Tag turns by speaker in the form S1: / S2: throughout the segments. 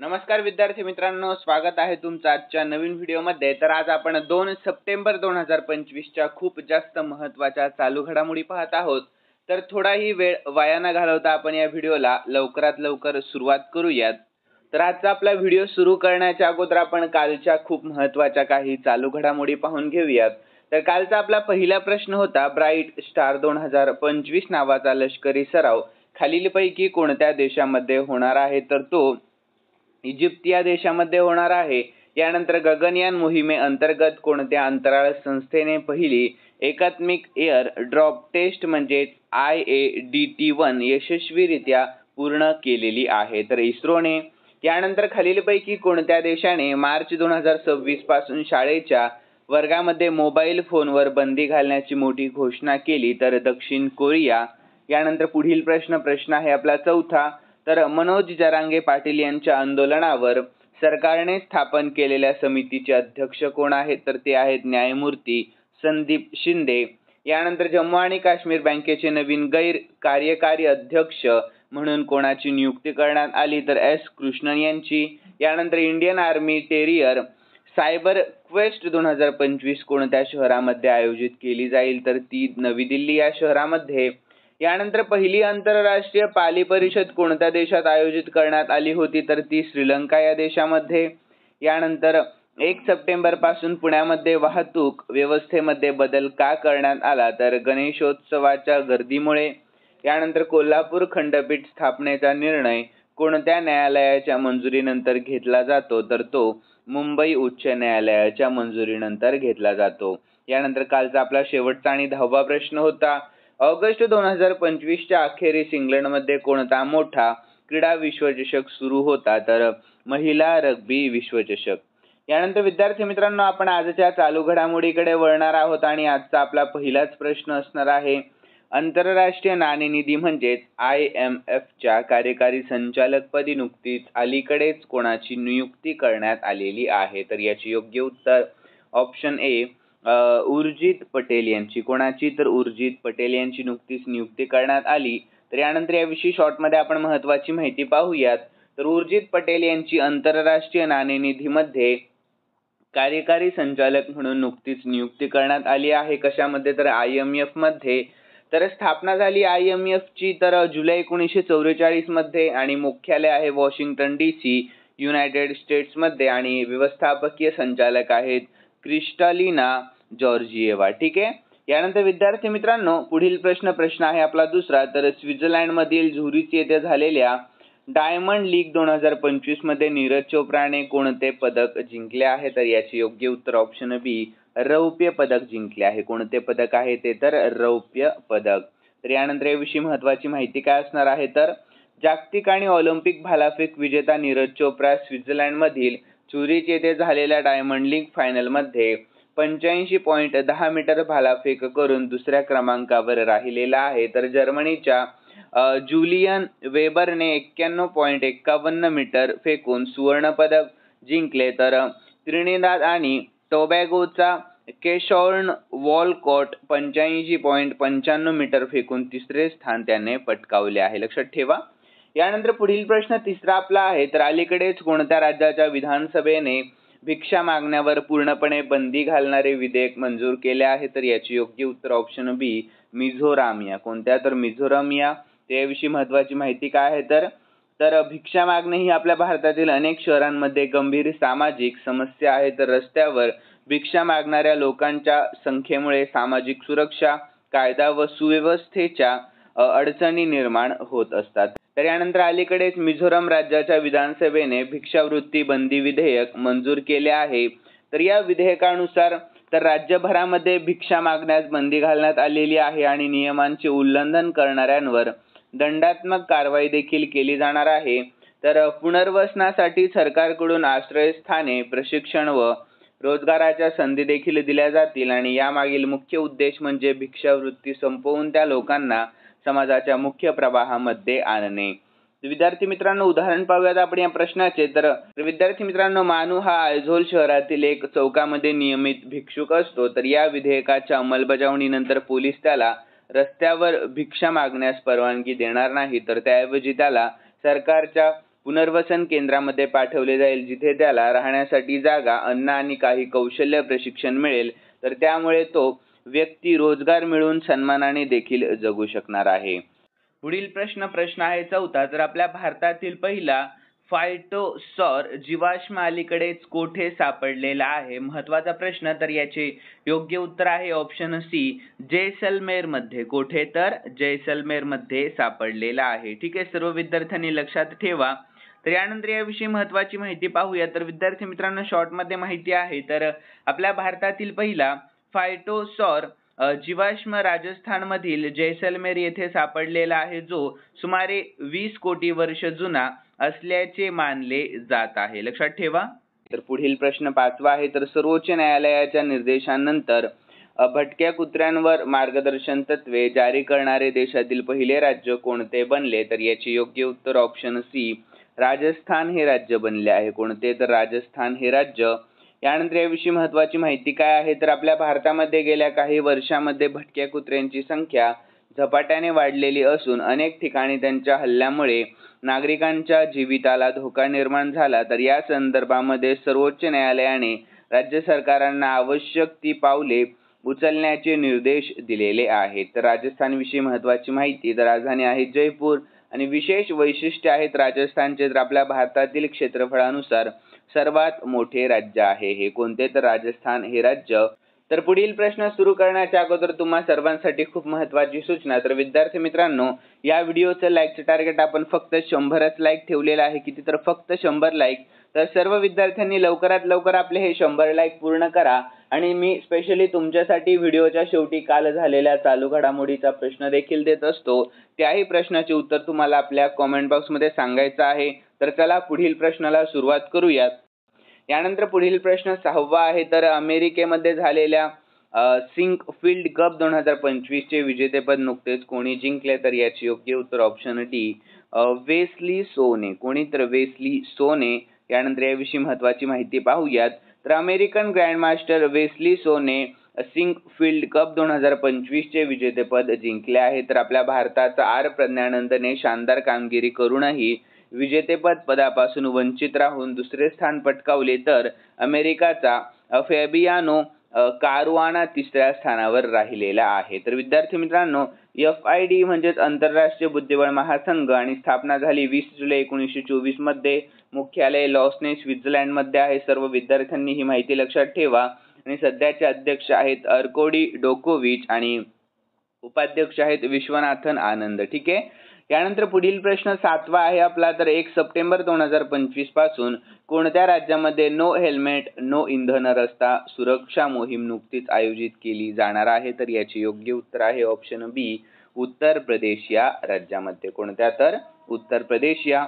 S1: नमस्कार विद्यार्थी मित्रांनो, स्वागत आहे तुमचं आजच्या नवीन व्हिडिओमध्ये। तर आज आपण 2 सप्टेंबर 2025 च्या खूप जास्त महत्त्वाच्या चालू घडामोडी पाहत आहोत। तर थोडाही वेळ वाया न घालवता आपण या व्हिडिओला लवकरात लवकर सुरुवात करूयात। तर आजचा आपला व्हिडिओ सुरू करण्याच्या अगोदर आपण कालच्या खूप महत्त्वाच्या काही चालू घडामोडी पाहून घेऊयात। तर कालचा आपला पहिला प्रश्न होता, ब्राइट स्टार 2025 नावाचा लष्करी सराव खालीलपैकी कोणत्या देशामध्ये होणार आहे? तर तो इजिप्त या देशामध्ये होणार आहे। यानंतर गगनयान मोहिमेअंतर्गत कोणत्या अंतराळ संस्थेने पहिली एकात्मिक एअर ड्रॉप टेस्ट म्हणजे IADT-1 यशस्वीरित्या पूर्ण केलेली आहे? तर इस्रोने। यानंतर खालीलपैकी कोणत्या देशाने मार्च 2026 पासून शाळेच्या वर्गामध्ये मोबाईल फोनवर बंदी घालण्याची मोठी घोषणा केली? तर दक्षिण कोरिया। यानंतर पुढील प्रश्न आहे आपला चौथा। तर मनोज जरांगे पाटील यांच्या आंदोलनावर सरकारने स्थापन केलेल्या समितीचे अध्यक्ष कोण आहेत? तर ते आहेत न्यायमूर्ती संदीप शिंदे। यानंतर जम्मू आणि काश्मीर बँकेचे नवीन गैर कार्यकारी अध्यक्ष म्हणून कोणाची नियुक्ती करण्यात आली? तर S कृष्णन यांची। यानंतर Indian army terrier cyber quest 2025 कोणत्या शहरामध्ये आयोजित केली जाईल? तर ती नवी दिल्ली या शहरामध्ये। यानंतर पहिली आंतरराष्ट्रीय पाली परिषद कोणत्या देशात आयोजित करण्यात आली होती? तर ती श्रीलंका या देशामध्ये। यानंतर 1 सप्टेंबर पासून पुण्यामध्ये वाहतूक व्यवस्थेमध्ये बदल का करण्यात आला? तर गणेशोत्सवाच्या गर्दीमुळे। यानंतर कोल्हापूर खंडपीठ स्थापनेचा निर्णय कोणत्या न्यायालयाच्या मंजुरीनंतर घेतला जातो? तर तो मुंबई उच्च न्यायालयाच्या मंजुरीनंतर घेतला जातो। यानंतर कालचा आपला शेवटचा आणि 10वा प्रश्न होता, ऑगस्ट 2025 च्या अखेरीस इंग्लंडमध्ये कोणता मोठा क्रीडा विश्वचषक सुरू होता? तर महिला रग्बी विश्वचषक। यानंतर विद्यार्थी मित्रांनो, आपण आजच्या चालू घडामोडीकडे वळणार आहोत आणि आजचा आपला पहिलाच प्रश्न असणार आहे, आंतरराष्ट्रीय नाणेनिधी म्हणजेच IMF च्या कार्यकारी संचालकपदी नुकतीच अलीकडेच कोणाची नियुक्ती करण्यात आलेली आहे? तर याची योग्य उत्तर ऑप्शन A उर्जित पटेल यांची। कोणाची? तर उर्जित पटेल यांची नुकतीच नियुक्ती करण्यात आली। तर यानंतर याविषयी शॉर्टमध्ये आपण महत्त्वाची माहिती पाहूयात। तर उर्जित पटेल यांची आंतरराष्ट्रीय नाणेनिधीमध्ये कार्यकारी संचालक म्हणून नुकतीच नियुक्ती करण्यात आली आहे। कशामध्ये? तर IMF मध्ये। तर स्थापना झाली IMF ची तर जुलै 1944 मध्ये आणि मुख्यालय आहे वॉशिंग्टन DC युनायटेड स्टेट्स मध्ये आणि व्यवस्थापकीय संचालक आहेत क्रिस्टालिना जॉर्जिएवा। ठीक आहे। यानंतर विद्यार्थी मित्रांनो, पुढील प्रश्न आहे आपला दुसरा। तर स्वित्झर्लंड मधील झुरिच येथे झालेल्या डायमंड लीग 2025 मध्ये नीरज चोप्राने कोणते पदक जिंकले आहे? तर याचे योग्य उत्तर ऑप्शन B रौप्य पदक जिंकले आहे। कोणते पदक आहे ते? तर रौप्य पदक। तर यानंतर याविषयी महत्त्वाची माहिती काय असणार आहे? तर जागतिक आणि ऑलिम्पिक भालाफेक विजेता नीरज चोप्रा स्वित्झर्लंड मधील झुरिच येथे झालेल्या डायमंड लीग फायनल मध्ये 85.10 मीटर भालाफेक करून दुसऱ्या क्रमांकावर राहिलेला आहे। तर जर्मनीच्या जुलियन वेबरने 91.51 मीटर फेकून सुवर्ण पदक जिंकले। तर त्रिनिदाद आणि टोबॅगोचा केशॉर्न वॉलकॉट 85.95 मीटर फेकून तिसरे स्थान त्याने पटकावले आहे, लक्षात ठेवा। यानंतर पुढील प्रश्न तिसरा आपला आहे, तर अलीकडेच कोणत्या राज्याच्या विधानसभेने भिक्षा मागण्यावर पूर्णपणे बंदी घालणारे विधेयक मंजूर केले आहे? तर याचे योग्य उत्तर ऑप्शन B मिझोराम या। कोणत्या? तर मिझोराम या। त्याविषयी महत्त्वाची माहिती काय आहे? तर भिक्षा मागणे ही आपल्या भारतातील अनेक शहरांमध्ये गंभीर सामाजिक समस्या आहे। तर रस्त्यावर भिक्षा मागणाऱ्या लोकांच्या संख्येमुळे सामाजिक सुरक्षा, कायदा व सुव्यवस्थेच्या अडचणी निर्माण होत असतात। तर यानंतर अलीकडेच मिझोराम राज्याच्या विधानसभेने भिक्षावृत्ती बंदी विधेयक मंजूर केले आहे। तर या विधेयकानुसार तर राज्यभरामध्ये भिक्षा मागण्यास बंदी घालण्यात आलेली आहे आणि नियमांचे उल्लंघन करणाऱ्यांवर दंडात्मक कारवाई देखील केली जाणार आहे। तर पुनर्वसनासाठी सरकारकडून आश्रयस्थाने, प्रशिक्षण व रोजगाराच्या संधी देखील दिल्या जातील आणि यामागील मुख्य उद्देश म्हणजे भिक्षावृत्ती संपवून त्या लोकांना समाजाच्या मुख्य प्रवाहामध्ये आणणे। विद्यार्थी मित्रांनो, उदाहरण पाहूयात आपण या प्रश्नाचे। तर विद्यार्थी मित्रांनो, मानू हा आयझोल शहरातील एक चौकामध्ये नियमित भिक्षुक असतो। तर या विधेयकाच्या अंमलबजावणीनंतर पोलीस त्याला रस्त्यावर भिक्षा मागण्यास परवानगी देणार नाही, तर त्याऐवजी त्याला सरकारच्या पुनर्वसन केंद्रामध्ये पाठवले जाईल, जिथे त्याला राहण्यासाठी जागा, अन्न आणि काही कौशल्य प्रशिक्षण मिळेल. तर त्यामुळे तो व्यक्ती रोजगार मिळवून सन्मानाने देखील जगू शकणार आहे. पुढील प्रश्न आहे 4. तर आपल्या भारतातील पहिला फायटोसॉर जीवाश्म अलीकडेच कोठे सापडलेला आहे? महत्वाचा प्रश्न. तर याचे योग्य उत्तर आहे ऑप्शन सी, जैसलमेर मध्ये. कोठे? तर जैसलमेर मध्ये सापडलेला आहे. ठीक आहे, सर्व विद्यार्थ्यांनी लक्षात ठेवा. तर यानंतर याविषयी महत्वाची माहिती पाहूया. तर विद्यार्थी मित्रांनो, शॉर्ट मध्ये माहिती आहे. तर आपल्या भारतातील पहिला फायटोसॉर जीवाश्म राजस्थान मधील जैसलमेर येथे सापडलेला आहे, जो सुमारे 20 कोटी वर्ष जुना असल्याचे मानले जात आहे. लक्षात ठेवा. तर पुढील प्रश्न 5 आहे. तर सर्वोच्च न्यायालयाच्या निर्देशानंतर भटक्या कुत्र्यांवर मार्गदर्शन तत्त्वे जारी करणारे देशातील पहिले राज्य कोणते बनले? तर याचे योग्य उत्तर ऑप्शन सी, राजस्थान हे राज्य बनले आहे. कोणते? तर राजस्थान हे राज्य. यानंतर याविषयी महत्वाची माहिती काय आहे? तर आपल्या भारतामध्ये गेल्या काही वर्षांमध्ये भटक्या कुत्र्यांची संख्या झपाट्याने वाढलेली असून अनेक ठिकाणी त्यांच्या हल्ल्यामुळे नागरिकांच्या जीविताला धोका निर्माण झाला. तर या संदर्भामध्ये सर्वोच्च न्यायालयाने राज्य सरकारांना आवश्यक ती पावले उचलण्याचे निर्देश दिलेले आहेत. तर राजस्थानविषयी महत्वाची माहिती. तर राजधानी आहे जयपूर आणि विशेष वैशिष्ट्य आहेत राजस्थानचे. तर आपल्या भारतातील क्षेत्रफळानुसार सर्वात मोठे राज्य आहे हे. कोणते? तर राजस्थान हे राज्य. तर पुढील प्रश्न सुरू करण्याच्या अगोदर तुम्हा सर्वांसाठी खूप महत्वाची सूचना. तर विद्यार्थी मित्रांनो, या व्हिडिओचं लाईकचं टार्गेट आपण फक्त 100च लाईक ठेवलेलं आहे. किती? तर फक्त 100 लाईक. तर सर्व विद्यार्थ्यांनी लवकरात लवकर आपले हे 100 लाईक पूर्ण करा. आणि मी स्पेशली तुमच्यासाठी व्हिडिओच्या शेवटी काल झालेल्या चालू घडामोडीचा प्रश्न देखील देत असतो. त्याही प्रश्नाचे उत्तर तुम्हाला आपल्या कॉमेंट बॉक्समध्ये सांगायचं आहे. तर चला पुढील प्रश्नाला सुरुवात करूयात. यानंतर पुढील प्रश्न 6वा आहे. तर अमेरिकेमध्ये झालेल्या सिंकफिल्ड कप 2025 चे विजेतेपद नुकतेच कोणी जिंकले? तर याचे योग्य उत्तर ऑप्शन डी, वेस्ली सोने. कोणी? तर वेस्ली सोने. यानंतर याविषयी महत्वाची माहिती पाहूयात. तर अमेरिकन ग्रँडमास्टर वेस्ली सोने सिंकफिल्ड कप 2025 चे विजेतेपद जिंकले आहे. तर आपल्या भारताचा आर प्रज्ञानंदने शानदार कामगिरी करूनही विजेतेपद पदापासून वंचित राहून दुसरे स्थान पटकावले. तर अमेरिकाचा फॅबियानो कारुआना तिसऱ्या स्थानावर राहिलेला आहे. तर विद्यार्थी मित्रांनो, FID म्हणजेच आंतरराष्ट्रीय बुद्धिबळ महासंघ आणि स्थापना झाली 20 जुलै 1924 मध्ये. मुख्यालय लॉसने स्वित्झर्लंड मध्ये आहे. सर्व विद्यार्थ्यांनी ही माहिती लक्षात ठेवा. आणि सध्याचे अध्यक्ष आहेत अर्कोडी डोकोविच आणि उपाध्यक्ष आहेत विश्वनाथन आनंद. ठीक आहे. यानंतर पुढील प्रश्न 7वा आहे आपला. तर 1 सप्टेंबर 2025 पासून कोणत्या राज्यामध्ये नो हेल्मेट नो इंधन रस्ता सुरक्षा मोहीम नुकतीच आयोजित केली जाणार आहे? तर याचे योग्य उत्तर आहे ऑप्शन बी, उत्तर प्रदेश या राज्यामध्ये. कोणत्या? तर उत्तर प्रदेश या.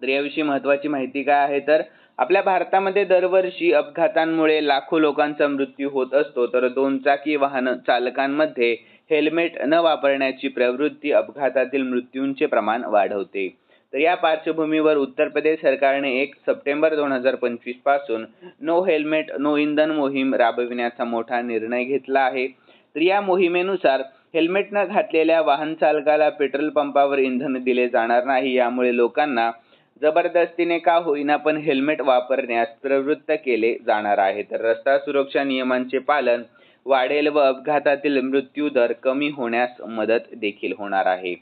S1: तर याविषयी महत्वाची माहिती काय आहे? तर आपल्या भारतामध्ये दरवर्षी अपघातांमुळे लाखो लोकांचा मृत्यू होत असतो. तर 2 चाकी वाहन चालकांमध्ये हेल्मेट न वापरण्याची प्रवृत्ती अपघातातील मृत्यूंचे प्रमाण वाढवते. तर या पार्श्वभूमीवर उत्तर प्रदेश सरकारने 1 सप्टेंबर 2025 पासून नो हेल्मेट नो इंधन मोहीम राबविण्याचा मोठा निर्णय घेतला आहे. तर या मोहिमेनुसार हेल्मेट न घातलेल्या वाहन चालकाला पेट्रोल पंपावर इंधन दिले जाणार नाही. यामुळे लोकांना जबरदस्तीने का होईना पण हेल्मेट वापरण्यास प्रवृत्त केले जाणार आहे. तर रस्ता सुरक्षा नियमांचे पालन वाढेल व अपघातातील मृत्यू दर कमी होण्यास मदत देखील होणार आहे.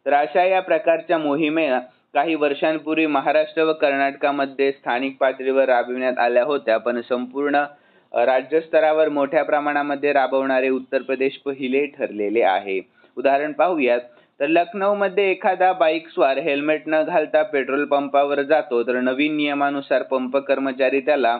S1: तर अशा या प्रकारच्या मोहिमेला काही वर्षांपूर्वी महाराष्ट्र व कर्नाटकामध्ये स्थानिक पातळीवर राबविण्यात आल्या होत्या, पण संपूर्ण राज्य स्तरावर मोठ्या प्रमाणामध्ये राबवणारे उत्तर प्रदेश पहिले ठरलेले आहे. उदाहरण पाहूयात. तर लखनौमध्ये एखादा बाईक स्वार हेल्मेट न घालता पेट्रोल पंपावर जातो. तर नवीन नियमानुसार पंप कर्मचारी त्याला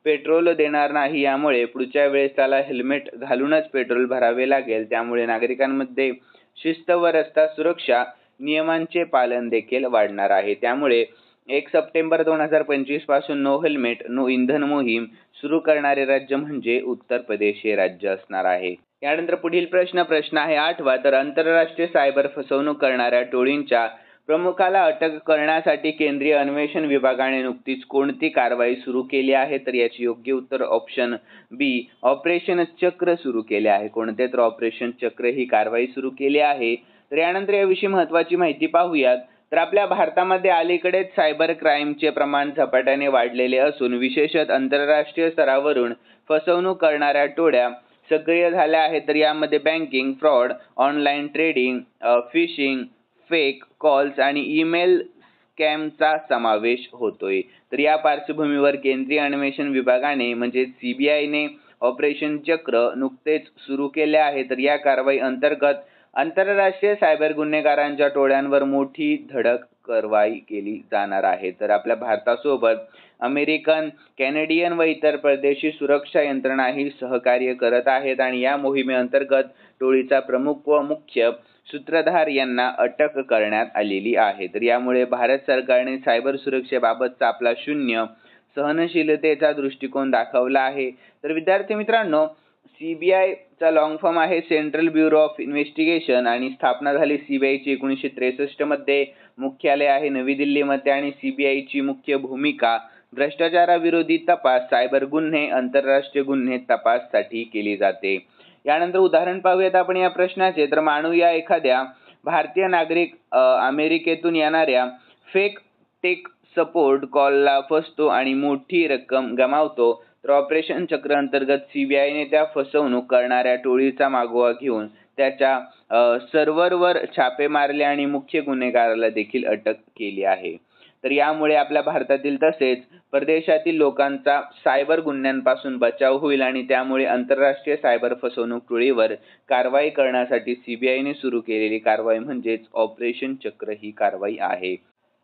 S1: पेट्रोल देणार नाही. यामुळे पुढच्या वेळेस त्याला हेल्मेट घालूनच पेट्रोल भरावे लागेल. त्यामुळे नागरिकांमध्ये शिस्त व रस्ता सुरक्षा नियमांचे पालन देखील वाढणार आहे. त्यामुळे 1 सप्टेंबर 2025 पासून नो हेल्मेट नो इंधन मोहीम सुरू करणारे राज्य म्हणजे उत्तर प्रदेश हे राज्य असणार आहे. यानंतर पुढील प्रश्न आहे 8वा. तर आंतरराष्ट्रीय सायबर फसवणूक करणाऱ्या टोळींच्या प्रमुखाला अटक करण्यासाठी केंद्रीय अन्वेषण विभागाने नुकतीच कोणती कारवाई सुरू केली आहे? तर याचे योग्य उत्तर ऑप्शन बी, ऑपरेशन चक्र सुरू केले आहे. कोणते? तर ऑपरेशन चक्र ही कारवाई सुरू केली आहे. तर यानंतर याविषयी महत्वाची माहिती पाहूयात. तर आपल्या भारतामध्ये अलीकडेच सायबर क्राईमचे प्रमाण झपाट्याने वाढलेले असून विशेषतः आंतरराष्ट्रीय स्तरावरून फसवणूक करणाऱ्या टोळ्या सक्रिय झाल्या आहेत. तर यामध्ये banking fraud, online trading, fishing, fake calls आणि ईमेल स्कॅमचा समावेश होतोय. तर या पार्श्वभूमीवर केंद्रीय अन्वेषण विभागाने म्हणजे CBIने ऑपरेशन चक्र नुकतेच सुरू केले आहे. तर या कारवाई अंतर्गत आंतरराष्ट्रीय सायबर गुन्हेगारांच्या टोळ्यांवर मोठी धडक कारवाई केली जाणार आहे. तर आपल्या भारतासोबत अमेरिकन, कॅनेडियन व इतर परदेशी सुरक्षा यंत्रणाही सहकार्य करत आहेत आणि या मोहिमेअंतर्गत टोळीचा प्रमुख व मुख्य सूत्रधार यांना अटक करण्यात आलेली आहे. तर यामुळे भारत सरकारने सायबर सुरक्षेबाबतचा आपला शून्य सहनशीलतेचा दृष्टिकोन दाखवला आहे. तर विद्यार्थी मित्रांनो, CBIचा लॉंग फॉर्म आहे सेंट्रल ब्युरो ऑफ इन्व्हेस्टिगेशन आणि स्थापना झाली CBIची 1963 मध्ये. मुख्यालय आहे नवी दिल्लीमध्ये आणि CBIची मुख्य भूमिका भ्रष्टाचाराविरोधी तपास, सायबर गुन्हे, आंतरराष्ट्रीय गुन्हे तपाससाठी केली जाते. यानंतर उदाहरण पाहूयात आपण या प्रश्नाचे. तर मानूया एखाद्या भारतीय नागरिक अमेरिकेतून येणाऱ्या फेक टेक सपोर्ट कॉलला फसतो आणि मोठी रक्कम गमावतो. तर ऑपरेशन चक्र अंतर्गत CBIने त्या फसवणूक करणाऱ्या टोळीचा मागोवा घेऊन त्याच्या सर्व्हरवर छापे मारले आणि मुख्य गुन्हेगाराला देखील अटक केली आहे. तर यामुळे आपल्या भारतातील तसेच परदेशातील लोकांचा सायबर गुन्ह्यांपासून बचाव होईल आणि त्यामुळे आंतरराष्ट्रीय सायबर फसवणूक टोळीवर कारवाई करण्यासाठी CBIने सुरू केलेली कारवाई म्हणजेच ऑपरेशन चक्र ही कारवाई आहे.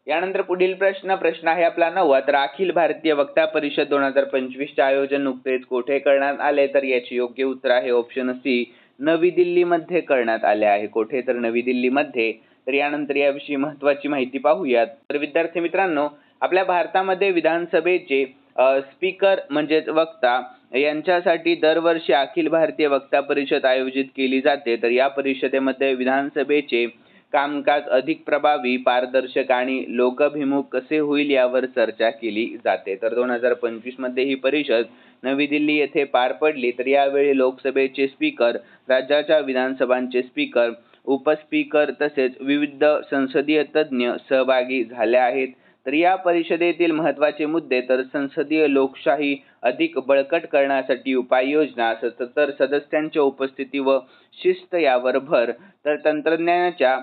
S1: यानंतर पुढील प्रश्न आहे आपला 9वा. तर अखिल भारतीय वक्ता परिषद 2025चे आयोजन नुकतेच कोठे करण्यात आले? तर याचे योग्य उत्तर आहे ऑप्शन C, नवी दिल्लीमध्ये करण्यात आले आहे. कोठे? तर नवी दिल्लीमध्ये. तर यानंतर याविषयी महत्त्वाची माहिती पाहूयात. तर विद्यार्थी मित्रांनो, आपल्या भारतामध्ये विधानसभेचे स्पीकर म्हणजेच वक्ता यांच्यासाठी दरवर्षी अखिल भारतीय वक्ता परिषद आयोजित केली जाते. तर या परिषदेमध्ये विधानसभेचे कामकाज अधिक प्रभावी, पारदर्शक आणि लोकाभिमुख कसे होईल यावर चर्चा केली जाते. तर 2025 मध्ये ही परिषद नवी दिल्ली येथे पार पडली. तर यावेळी लोकसभेचे स्पीकर, राज्याच्या विधानसभांचे स्पीकर, उपस्पीकर तसेच विविध संसदीय तज्ज्ञ सहभागी झाले आहेत. तर या परिषदेतील महत्त्वाचे मुद्दे तर संसदीय लोकशाही अधिक बळकट करण्यासाठी उपाययोजना, तर सदस्यांच्या उपस्थिती व शिस्त यावर भर, तर तंत्रज्ञानाच्या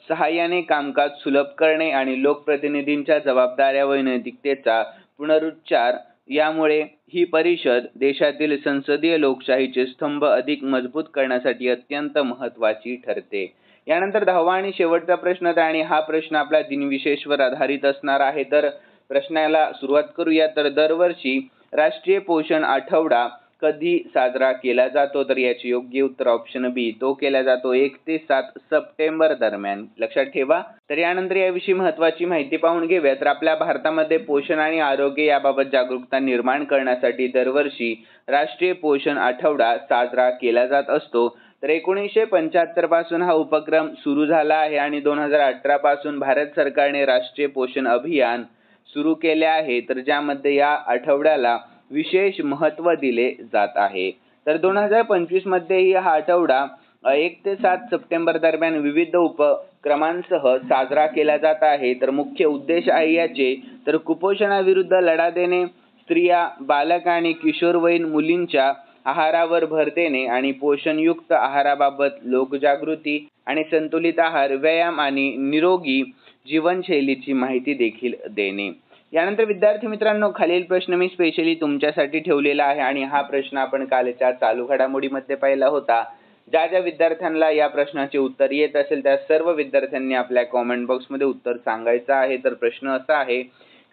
S1: सहाय्याने कामकाज सुलभ करणे आणि लोकप्रतिनिधींच्या जबाबदाऱ्या व नैतिकतेचा पुनरुच्चार. यामुळे ही परिषद देशातील संसदीय लोकशाहीचे स्तंभ अधिक मजबूत करण्यासाठी अत्यंत महत्त्वाची ठरते. यानंतर 10वा आणि शेवटचा प्रश्न आणि हा प्रश्न आपल्या दिनविशेषवर आधारित असणार आहे. तर प्रश्नाला सुरुवात करूया. तर दरवर्षी राष्ट्रीय पोषण आठवडा कधी साजरा केला जातो? तर याचे योग्य उत्तर ऑप्शन B, तो केला जातो 1 ते 7 सप्टेंबर दरम्यान. लक्षात ठेवा. तर यानंतर याविषयी महत्त्वाची माहिती पाहून घेऊया. तर आपल्या भारतामध्ये पोषण आणि आरोग्य याबाबत जागरूकता निर्माण करण्यासाठी दरवर्षी राष्ट्रीय पोषण आठवडा साजरा केला जात असतो. तर 1975 पासून हा उपक्रम सुरू झाला आहे आणि 2018 पासून भारत सरकारने राष्ट्रीय पोषण अभियान सुरू केले आहे. तर ज्यामध्ये या आठवड्याला विशेष महत्त्व दिले जात आहे. तर 2025 मध्येही हा आठवडा 1 ते 7 सप्टेंबर दरम्यान विविध उपक्रमांसह साजरा केला जात आहे. तर मुख्य उद्देश आहे याचे तर कुपोषणाविरुद्ध लढा देणे, स्त्रिया, बालक आणि किशोरवयीन मुलींच्या आहारावर भर देणे आणि पोषणयुक्त आहाराबाबत लोकजागृती आणि संतुलित आहार, व्यायाम आणि निरोगी जीवनशैलीची माहिती देखील देणे. यानंतर विद्यार्थी मित्रांनो, खालील प्रश्न मी स्पेशली तुमच्यासाठी ठेवलेला आहे आणि हा प्रश्न आपण कालच्या चालू घडामोडीमध्ये पाहिला होता. ज्या विद्यार्थ्यांना या प्रश्नाचे उत्तर येत असेल त्या सर्व विद्यार्थ्यांनी आपल्या कॉमेंट बॉक्समध्ये उत्तर सांगायचं आहे. तर प्रश्न असा आहे,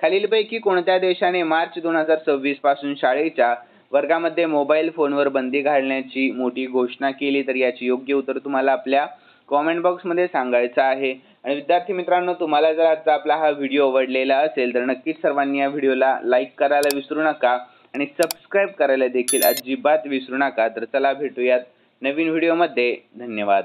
S1: खालीलपैकी कोणत्या देशाने मार्च 2026 पासून शाळेच्या वर्गामध्ये मोबाईल फोनवर बंदी घालण्याची मोठी घोषणा केली? तर याचे योग्य उत्तर तुम्हाला आपल्या कॉमेंट बॉक्समध्ये सांगायचं आहे. आणि विद्यार्थी मित्रांनो, तुम्हाला जर आजचा आपला हा व्हिडिओ आवडलेला असेल तर नक्कीच सर्वांनी या व्हिडिओला लाईक करायला विसरू नका आणि सबस्क्राईब करायला देखील अजिबात विसरू नका. तर चला भेटूयात नवीन व्हिडिओमध्ये. धन्यवाद.